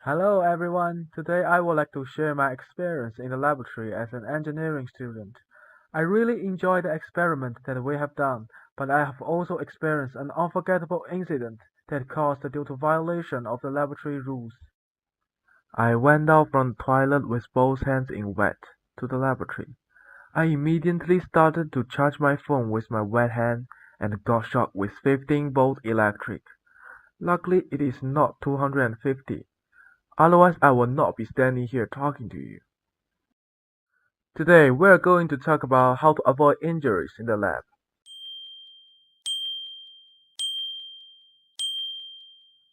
Hello everyone, today I would like to share my experience in the laboratory as an engineering student. I really enjoy the experiment that we have done, but I have also experienced an unforgettable incident that caused due to violation of the laboratory rules. I went out from the toilet with both hands in wet to the laboratory. I immediately started to charge my phone with my wet hand and got shocked with 15-volt electric. Luckily it is not 250. Otherwise I would not be standing here talking to you. Today we're going to talk about how to avoid injuries in the lab.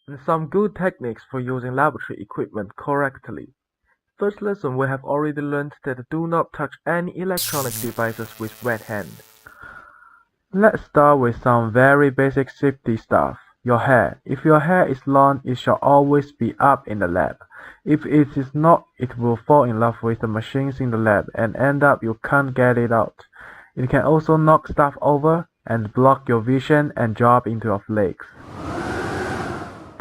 And some good techniques for using laboratory equipment correctly. First lesson, we have already learned that do not touch any electronic devices with wet hand. Let's start with some very basic safety stuff. Your hair. If your hair is long, it shall always be up in the lab. If it is not, it will fall in love with the machines in the lab and end up you can't get it out. It can also knock stuff over and block your vision and drop into your legs.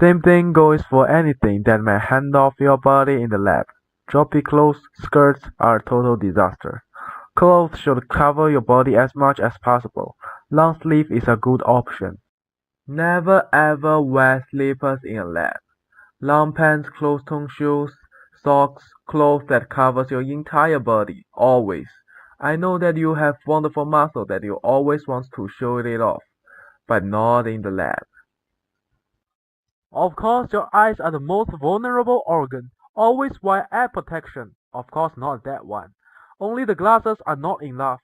Same thing goes for anything that may hand off your body in the lab. Droppy clothes, skirts are a total disaster. Clothes should cover your body as much as possible. Long sleeve is a good option. Never ever wear slippers in a lab. Long pants, closed-toe shoes, socks, clothes that covers your entire body, always. I know that you have wonderful muscle that you always want to show it off, but not in the lab. Of course, your eyes are the most vulnerable organ. Always wear eye protection. Of course, not that one. Only the glasses are not enough.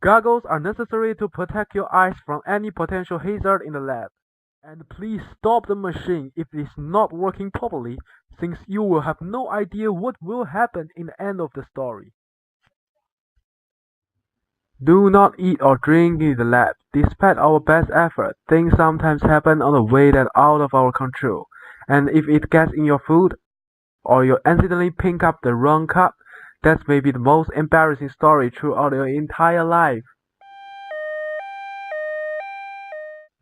Goggles are necessary to protect your eyes from any potential hazard in the lab. And please stop the machine if it is not working properly, since you will have no idea what will happen in the end of the story. Do not eat or drink in the lab. Despite our best effort, things sometimes happen on the way that are out of our control. And if it gets in your food, or you accidentally pick up the wrong cup, that may be the most embarrassing story throughout your entire life.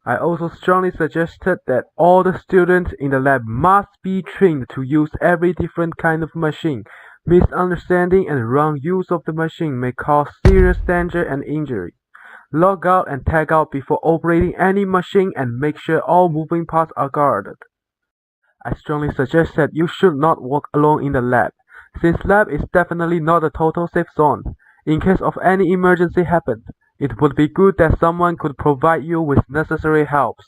I also strongly suggested that all the students in the lab must be trained to use every different kind of machine. Misunderstanding and wrong use of the machine may cause serious danger and injury. Log out and tag out before operating any machine and make sure all moving parts are guarded. I strongly suggest that you should not walk alone in the lab, since lab is definitely not a total safe zone. In case of any emergency happens, it would be good that someone could provide you with necessary helps.